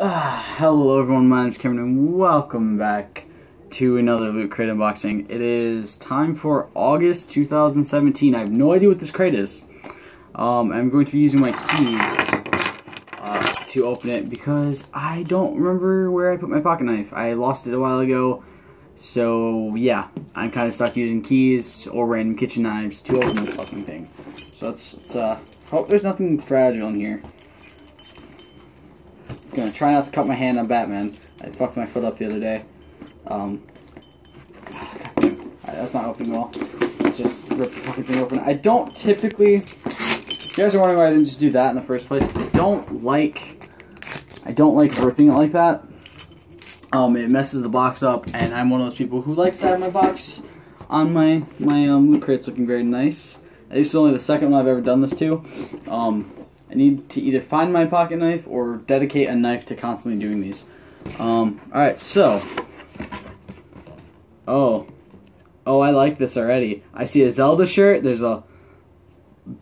Hello everyone, my name's Cameron and welcome back to another Loot Crate unboxing. It is time for August 2017. I have no idea what this crate is. I'm going to be using my keys to open it because I don't remember where I put my pocket knife. I lost it a while ago, so yeah, I'm kind of stuck using keys or random kitchen knives to open this fucking thing. So let's hope there's nothing fragile in here. Gonna try not to cut my hand on Batman. I fucked my foot up the other day. Alright, that's not opening well. Let's just rip the fucking thing open. I don't typically, if you guys are wondering why I didn't just do that in the first place, I don't like ripping it like that. It messes the box up, and I'm one of those people who likes to have my box on my Loot Crates looking very nice. This is only the second one I've ever done this to. I need to either find my pocket knife or dedicate a knife to constantly doing these. Alright, so. Oh, I like this already. I see a Zelda shirt, there's a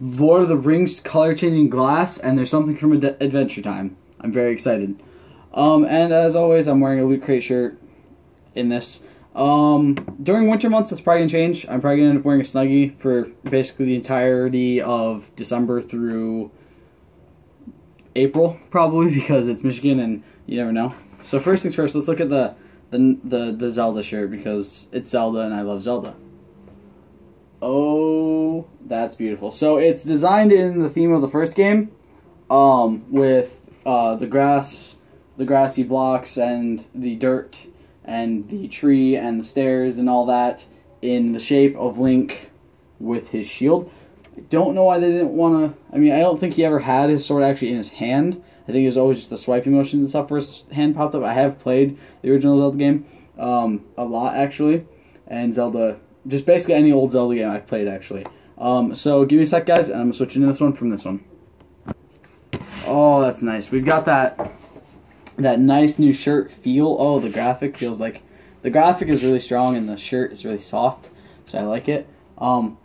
Lord of the Rings color-changing glass, and there's something from Adventure Time. I'm very excited. And as always, I'm wearing a Loot Crate shirt in this. During winter months, that's probably going to change. I'm probably going to end up wearing a Snuggie for basically the entirety of December through April, probably, because it's Michigan and you never know. So first things first, let's look at the Zelda shirt because it's Zelda and I love Zelda. Oh, that's beautiful. So it's designed in the theme of the first game, with the grassy blocks and the dirt and the tree and the stairs and all that in the shape of Link with his shield. I don't know why they didn't want to. I mean, I don't think he ever had his sword actually in his hand. I think it was always just the swiping motions and stuff where his hand popped up. I have played the original Zelda game a lot, actually. And Zelda, just basically any old Zelda game I've played, actually. So give me a sec, guys, and I'm going to switch into this one from this one. Oh, that's nice. We've got that nice new shirt feel. Oh, the graphic feels like... The graphic is really strong and the shirt is really soft, so I like it.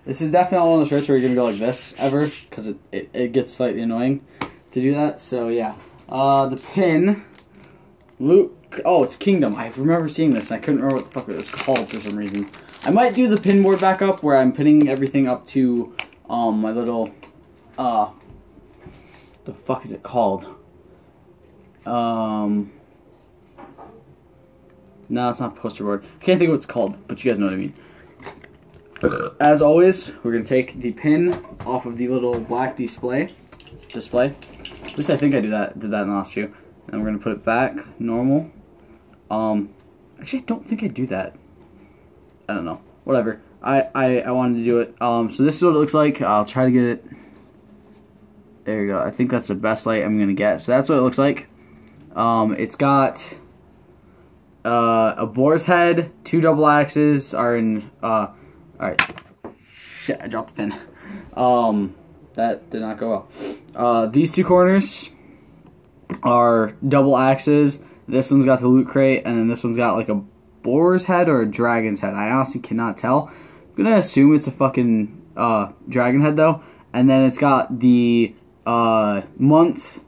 This is definitely not one of the shirts where you're going to go like this ever, because it gets slightly annoying to do that, so yeah. The pin, oh, it's Kingdom. I remember seeing this, and I couldn't remember what the fuck it was called for some reason. I might do the pin board back up, where I'm pinning everything up to, my little, the fuck is it called? No, it's not poster board. I can't think of what it's called, but you guys know what I mean. As always, we're going to take the pin off of the little black display. At least I think I did that in the last few. And we're going to put it back, normal. Actually, I don't think I do that. I don't know. Whatever. I wanted to do it. So this is what it looks like. I'll try to get it. There you go. I think that's the best light I'm going to get. So that's what it looks like. It's got a boar's head, 2 double axes are in... Alright. Shit, I dropped the pin. That did not go well. These 2 corners are double axes. This one's got the Loot Crate, and then this one's got like a boar's head or a dragon's head. I honestly cannot tell. I'm gonna assume it's a fucking dragon head though. And then it's got the month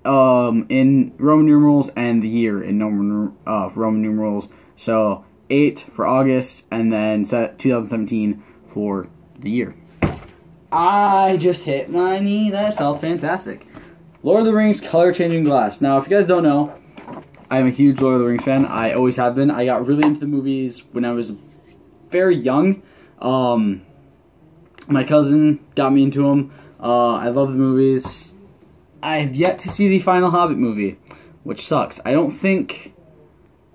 in Roman numerals and the year in Roman numerals. So 8 for August, and then 2017 for the year. I just hit my knee. That felt fantastic. Lord of the Rings color-changing glass. Now, if you guys don't know, I'm a huge Lord of the Rings fan. I always have been. I got really into the movies when I was very young. My cousin got me into them. I love the movies. I have yet to see the final Hobbit movie, which sucks. I don't think...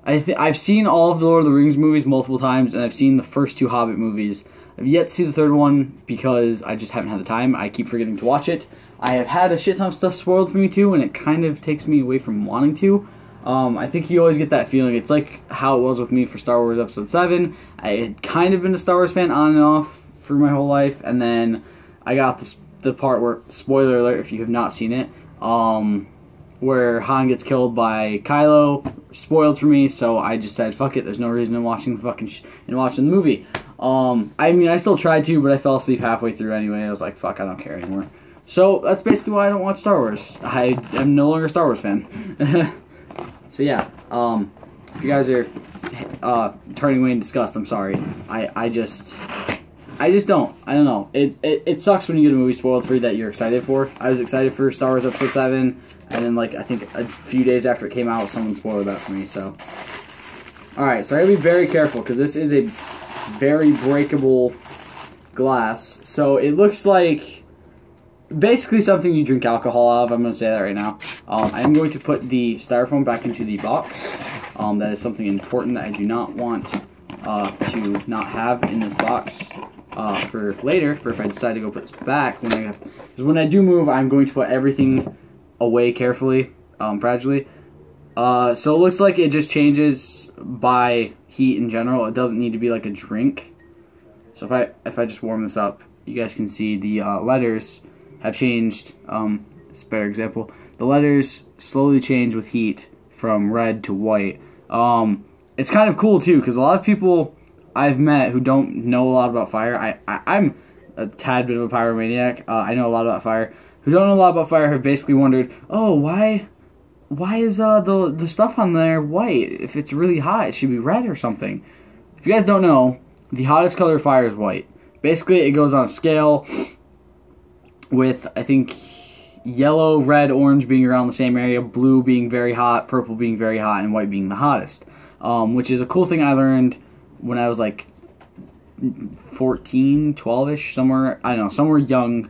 I've seen all of the Lord of the Rings movies multiple times, and I've seen the first 2 Hobbit movies. I've yet to see the third one because I just haven't had the time. I keep forgetting to watch it. I have had a shit ton of stuff spoiled for me too, and it kind of takes me away from wanting to. I think you always get that feeling. It's like how it was with me for Star Wars Episode 7. I had kind of been a Star Wars fan on and off for my whole life, and then I got the part where, spoiler alert if you have not seen it, where Han gets killed by Kylo, spoiled for me, so I just said, fuck it, there's no reason in watching the movie. I mean, I still tried to, but I fell asleep halfway through anyway. I was like, fuck, I don't care anymore. So, that's basically why I don't watch Star Wars. I am no longer a Star Wars fan. So yeah, if you guys are turning away in disgust, I'm sorry. I just don't. I don't know. It sucks when you get a movie spoiled for you that you're excited for. I was excited for Star Wars Episode 7, and then like I think a few days after it came out, someone spoiled that for me. So, all right. So I gotta be very careful because this is a very breakable glass. So it looks like basically something you drink alcohol out of. I'm going to say that right now. I'm going to put the styrofoam back into the box. That is something important that I do not want to not have in this box for later, for if I decide to go put this back. Because when I do move, I'm going to put everything away carefully, fragilely. So it looks like it just changes by heat in general. It doesn't need to be like a drink. So if I just warm this up, you guys can see the letters have changed. It's a better example. The letters slowly change with heat from red to white. It's kind of cool too, because a lot of people I've met who don't know a lot about fire. I'm a tad bit of a pyromaniac. I know a lot about fire. Who don't know a lot about fire have basically wondered, oh, why is the stuff on there white? If it's really hot, it should be red or something. If you guys don't know, the hottest color of fire is white. Basically, it goes on a scale with, I think, yellow, red, orange being around the same area, blue being very hot, purple being very hot, and white being the hottest. Which is a cool thing I learned when I was like 14, 12-ish, somewhere, I don't know, somewhere young.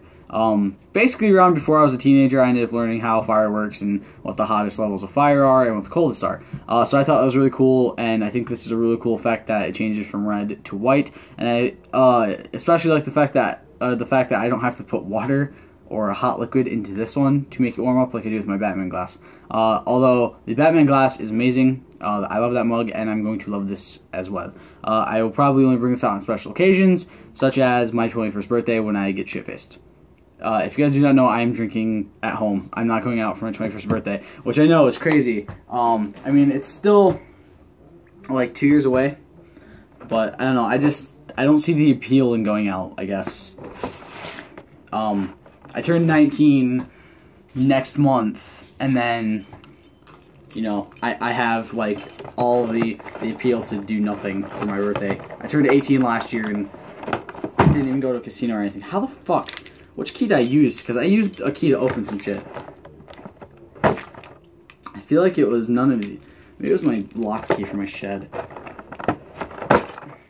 Basically around before I was a teenager, I ended up learning how fire works and what the hottest levels of fire are and what the coldest are. So I thought that was really cool, and I think this is a really cool effect that it changes from red to white. And I especially like the fact that I don't have to put water or a hot liquid into this one to make it warm up like I do with my Batman glass. Although the Batman glass is amazing. I love that mug, and I'm going to love this as well. I will probably only bring this out on special occasions, such as my 21st birthday when I get shit-faced. If you guys do not know, I am drinking at home. I'm not going out for my 21st birthday, which I know is crazy. I mean, it's still like 2 years away, but I don't know. I don't see the appeal in going out, I guess. I turn 19 next month, and then, you know, I have like all the appeal to do nothing for my birthday. I turned 18 last year and didn't even go to a casino or anything. How the fuck? Which key did I use? Because I used a key to open some shit. I feel like it was none of the... Maybe it was my lock key for my shed.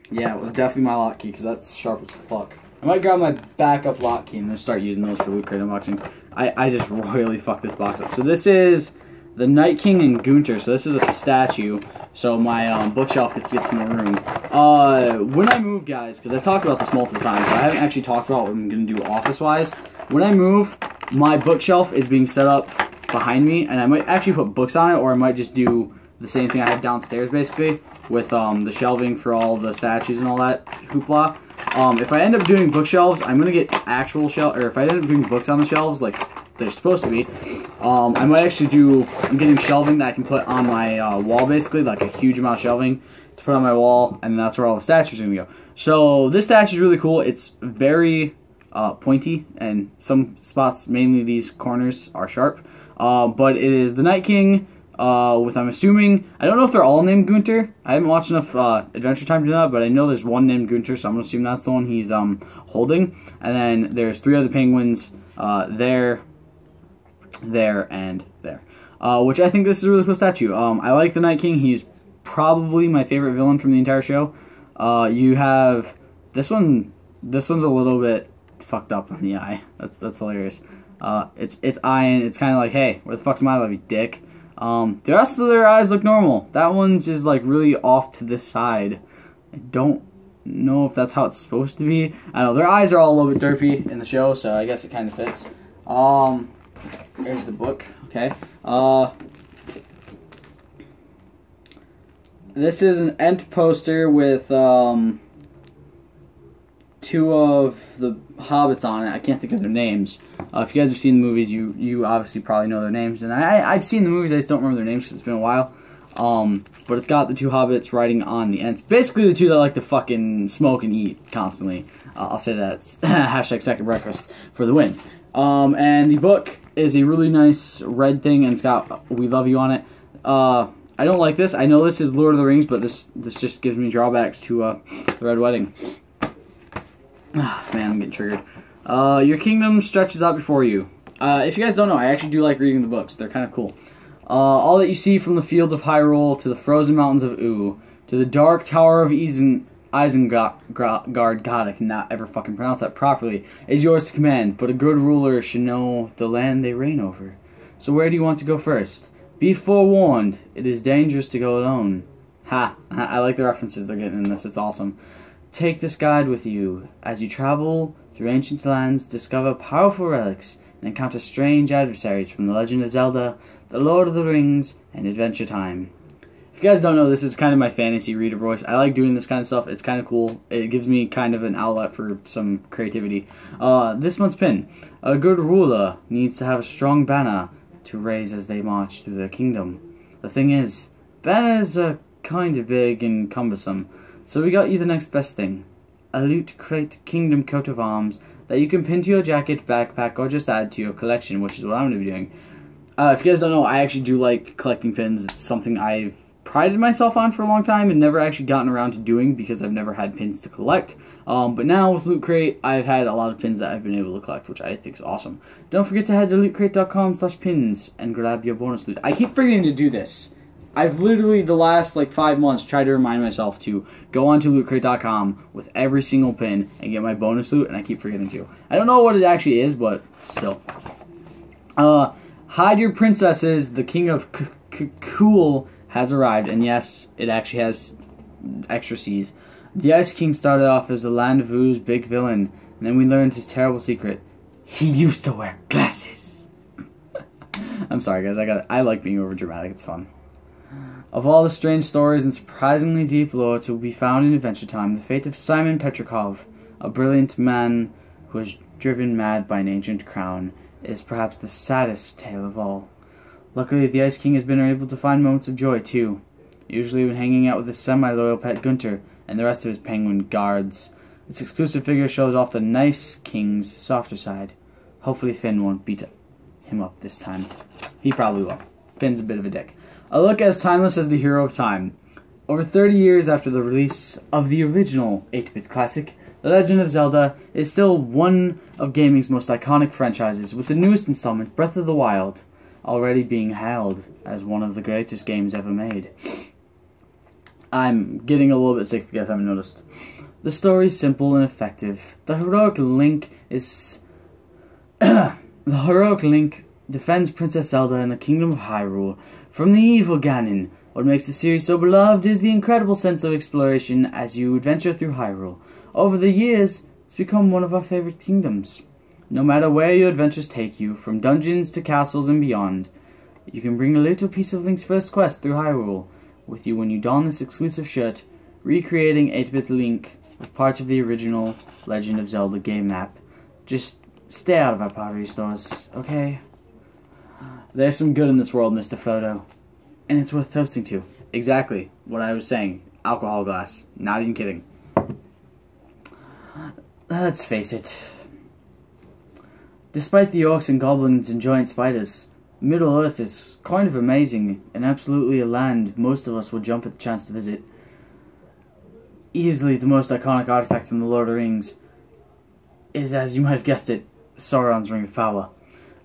Yeah, it was definitely my lock key, because that's sharp as fuck. I might grab my backup lock key and then start using those for Loot Crate unboxing. I just royally fucked this box up. So this is the Night King and Gunter. So this is a statue. So my bookshelf gets some more room. When I move, guys, because I've talked about this multiple times, but I haven't actually talked about what I'm going to do office-wise. When I move, my bookshelf is being set up behind me, and I might actually put books on it, or I might just do the same thing I have downstairs, basically, with the shelving for all the statues and all that hoopla. If I end up doing bookshelves, I'm going to get actual shelves, or if I end up doing books on the shelves, like they're supposed to be, I might actually I'm getting shelving that I can put on my wall, basically, like a huge amount of shelving to put on my wall, and that's where all the statues are going to go. So this statue is really cool. It's very pointy, and some spots, mainly these corners, are sharp. But it is the Night King, with, I'm assuming, I don't know if they're all named Gunter. I haven't watched enough Adventure Time to do that, but I know there's one named Gunter, so I'm going to assume that's the one he's holding. And then there's 3 other penguins, there, and there. Which I think this is a really cool statue. I like the Night King. He's probably my favorite villain from the entire show. You have this one's a little bit fucked up on the eye. That's hilarious. It's eyeing. It's kind of like, hey, where the fuck's my love, you dick? The rest of their eyes look normal. That one's just like really off to this side. I don't know if that's how it's supposed to be. I know their eyes are all a little bit derpy in the show, so I guess it kind of fits. There's the book. Okay. This is an Ent poster with 2 of the hobbits on it. I can't think of their names. If you guys have seen the movies, you obviously probably know their names. And I've seen the movies, I just don't remember their names because it's been a while. But it's got the 2 hobbits riding on the Ents. Basically the 2 that like to fucking smoke and eat constantly. I'll say that. It's hashtag second breakfast for the win. And the book is a really nice red thing, and it's got "We Love You" on it. I don't like this. I know this is Lord of the Rings, but this just gives me drawbacks to the Red Wedding. Ah, man, I'm getting triggered. Your kingdom stretches out before you. If you guys don't know, I actually do like reading the books. They're kind of cool. All that you see from the fields of Hyrule to the frozen mountains of Oo to the dark tower of Isengard, God, I cannot ever fucking pronounce that properly, is yours to command, but a good ruler should know the land they reign over. So where do you want to go first? Be forewarned, it is dangerous to go alone. Ha, I like the references they're getting in this, it's awesome. Take this guide with you. As you travel through ancient lands, discover powerful relics, and encounter strange adversaries from The Legend of Zelda, The Lord of the Rings, and Adventure Time. If you guys don't know, this is kind of my fantasy reader voice. I like doing this kind of stuff. It's kind of cool. It gives me kind of an outlet for some creativity. This month's pin. A good ruler needs to have a strong banner to raise as they march through their kingdom. The thing is, banners are kind of big and cumbersome, so we got you the next best thing. A Loot Crate Kingdom coat of arms that you can pin to your jacket, backpack, or just add to your collection, which is what I'm going to be doing. If you guys don't know, I actually do like collecting pins. It's something I've prided myself on for a long time and never actually gotten around to doing because I've never had pins to collect. But now with Loot Crate, I've had a lot of pins that I've been able to collect, which I think is awesome. Don't forget to head to lootcrate.com/pins and grab your bonus loot. I keep forgetting to do this. I've literally, the last like 5 months, tried to remind myself to go onto lootcrate.com with every single pin and get my bonus loot, and I keep forgetting to. I don't know what it actually is, but still. Hide your princesses. The king of Cool has arrived, and yes, it actually has extra C's. The Ice King started off as the Land of Oo's big villain, and then we learned his terrible secret. He used to wear glasses. I'm sorry, guys. I like being over dramatic. It's fun. Of all the strange stories and surprisingly deep lore to be found in Adventure Time, the fate of Simon Petrikov, a brilliant man who was driven mad by an ancient crown, is perhaps the saddest tale of all. Luckily, the Ice King has been able to find moments of joy, too. Usually when hanging out with his semi-loyal pet Gunter and the rest of his penguin guards. This exclusive figure shows off the nice king's softer side. Hopefully Finn won't beat him up this time. He probably will. Finn's a bit of a dick. A look as timeless as the hero of time. Over 30 years after the release of the original 8-bit classic, The Legend of Zelda is still one of gaming's most iconic franchises, with the newest installment, Breath of the Wild, already being hailed as one of the greatest games ever made. I'm getting a little bit sick if you guys haven't noticed. The story is simple and effective. The heroic Link defends Princess Zelda and the Kingdom of Hyrule from the evil Ganon. What makes the series so beloved is the incredible sense of exploration as you adventure through Hyrule. Over the years, it's become one of our favorite kingdoms. No matter where your adventures take you, from dungeons to castles and beyond, you can bring a little piece of Link's first quest through Hyrule with you when you don this exclusive shirt, recreating 8-bit Link with parts of the original Legend of Zelda game map. Just stay out of our pottery stores, okay? There's some good in this world, Mr. Photo. And it's worth toasting to. Exactly what I was saying. Alcohol glass. Not even kidding. Let's face it. Despite the orcs and goblins and giant spiders, Middle-earth is kind of amazing and absolutely a land most of us would jump at the chance to visit. Easily the most iconic artifact from the Lord of the Rings is, as you might have guessed it, Sauron's Ring of Power.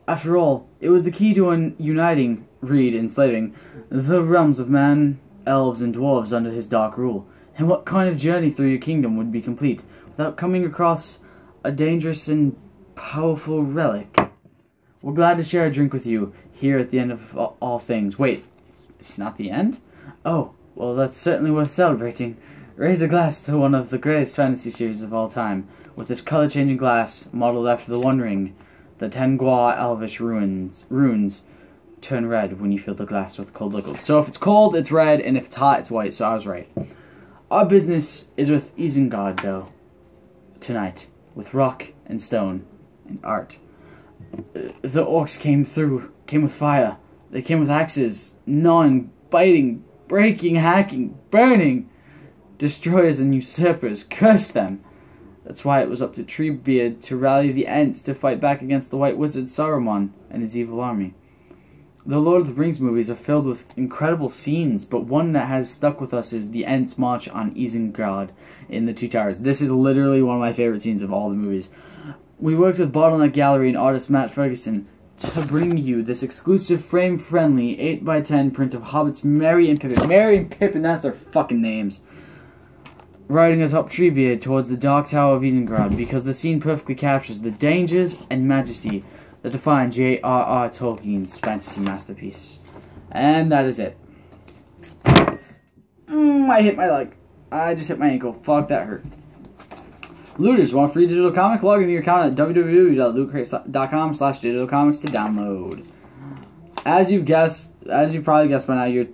After all, it was the key to uniting, enslaving, the realms of man, elves, and dwarves under his dark rule. And what kind of journey through your kingdom would be complete without coming across a dangerous and powerful relic? We're glad to share a drink with you here at the end of all things. Wait, it's not the end? Oh, well, that's certainly worth celebrating. Raise a glass to one of the greatest fantasy series of all time, with this color-changing glass modeled after the One Ring. The Tengwa Elvish runes turn red when you fill the glass with cold liquid. So if it's cold, it's red, and if it's hot, it's white, so I was right. Our business is with Isengard, though, tonight, with rock and stone and art. The orcs came with fire. They came with axes, gnawing, biting, breaking, hacking, burning. Destroyers and usurpers, curse them. That's why it was up to Treebeard to rally the Ents to fight back against the White Wizard Saruman and his evil army. The Lord of the Rings movies are filled with incredible scenes, but one that has stuck with us is the Ents March on Isengard in the Two Towers. This is literally one of my favorite scenes of all the movies. We worked with Bottleneck Gallery and artist Matt Ferguson to bring you this exclusive frame-friendly 8x10 print of Hobbits Merry and Pippin. Merry and Pippin, that's their fucking names. Riding atop Treebeard towards the Dark Tower of Isengard, because the scene perfectly captures the dangers and majesty that define J.R.R. Tolkien's fantasy masterpiece. And that is it. I hit my leg. I just hit my ankle. Fuck, that hurt. Looters, want a free digital comic? Log into your account at www.lootcrate.com/digitalcomics to download. As you've probably guessed by now, your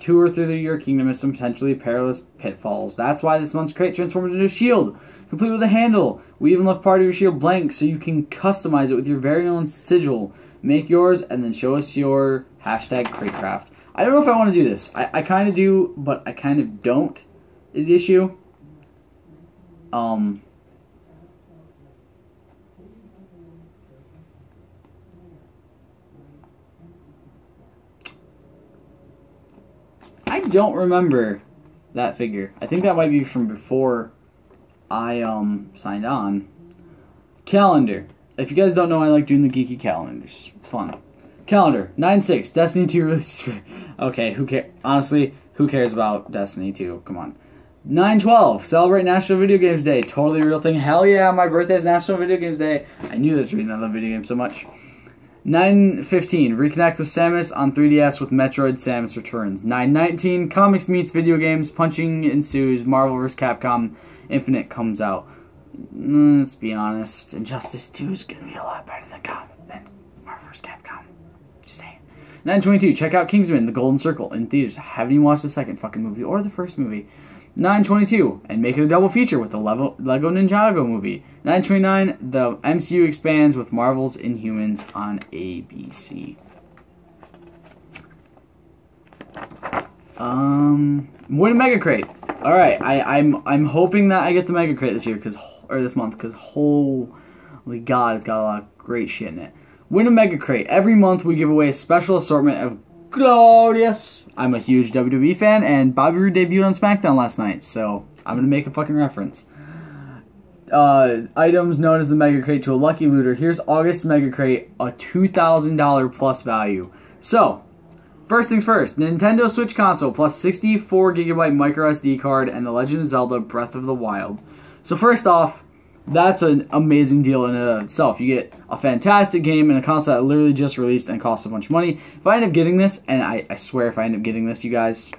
tour through your kingdom is some potentially perilous pitfalls. That's why this month's crate transforms into a shield, complete with a handle. We even left part of your shield blank so you can customize it with your very own sigil. Make yours and then show us your #CrateCraft. I don't know if I want to do this. I kind of do, but I kind of don't, is the issue. I don't remember that figure. I think that might be from before I signed on. Calendar. If you guys don't know, I like doing the geeky calendars. It's fun. Calendar 9/6 Destiny 2 release. Okay, who cares? Honestly, who cares about Destiny 2? Come on. 9/12 celebrate National Video Games Day. Totally real thing. Hell yeah, my birthday is National Video Games Day. I knew that's the reason I love video games so much. 9/15 reconnect with Samus on 3DS with Metroid Samus Returns. 9/19 comics meets video games. Punching ensues. Marvel vs. Capcom Infinite comes out. Let's be honest, Injustice 2 is gonna be a lot better than Marvel vs. Capcom. Just saying. 9/22 check out Kingsman: The Golden Circle in theaters. Haven't even watched the second fucking movie or the first movie. 9/22 and make it a double feature with the Lego Ninjago movie. 9/29 the MCU expands with Marvel's Inhumans on ABC. Win a Mega Crate. All right, I'm hoping that I get the Mega Crate this year this month because holy God, it's got a lot of great shit in it. Win a Mega Crate. Every month we give away a special assortment of glorious. I'm a huge WWE fan, and Bobby Roode debuted on SmackDown last night, so I'm gonna make a fucking reference. Items known as the Mega Crate to a lucky looter. Here's August's Mega Crate, a $2,000 plus value. So, first things first, Nintendo Switch console plus 64GB micro SD card and The Legend of Zelda Breath of the Wild. So first off, that's an amazing deal in and of itself. You get a fantastic game and a console that literally just released and costs a bunch of money. If I end up getting this, and I swear if I end up getting this, you guys,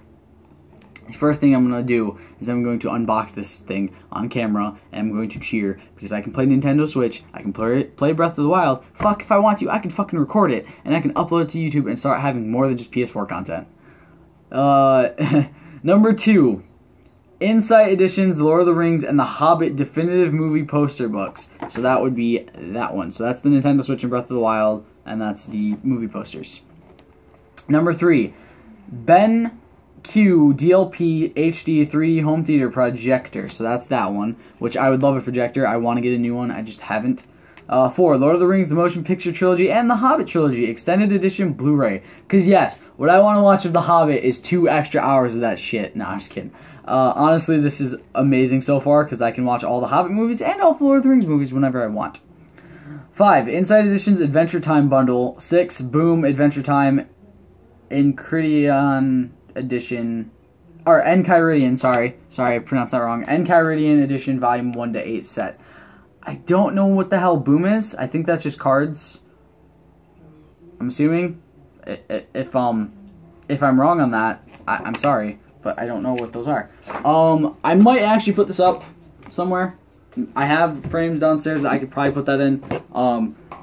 the first thing I'm going to do is I'm going to unbox this thing on camera, and I'm going to cheer, because I can play Nintendo Switch, I can play Breath of the Wild. Fuck, if I want to, I can fucking record it, and I can upload it to YouTube and start having more than just PS4 content. Number 2. Insight Editions, The Lord of the Rings, and The Hobbit definitive movie poster books. So that would be that one. So that's the Nintendo Switch and Breath of the Wild, and that's the movie posters. Number 3, Ben Q DLP HD 3D home theater projector. So that's that one, which I would love a projector. I want to get a new one. I just haven't. 4, Lord of the Rings, the Motion Picture Trilogy, and the Hobbit Trilogy Extended Edition Blu-ray. Because yes, what I want to watch of the Hobbit is 2 extra hours of that shit. Nah, I'm just kidding. Honestly, this is amazing so far because I can watch all the Hobbit movies and all the Lord of the Rings movies whenever I want. 5, Inside Editions Adventure Time Bundle. 6, Boom Adventure Time Enchiridion Edition, or Enchiridion, sorry, I pronounced that wrong. Enchiridion Edition Volume 1 to 8 set. I don't know what the hell Boom is. I think that's just cards. I'm assuming. If I'm wrong on that, I'm sorry, but I don't know what those are. I might actually put this up somewhere. I have frames downstairs that I could probably put that in.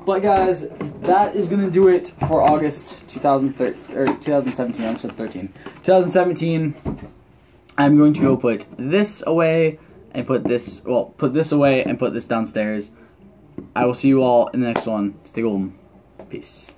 But guys, that is gonna do it for August 2017. I said 13. 2017. I'm going to go put this away and put this away and put this downstairs. I will see you all in the next one. Stay golden. Peace.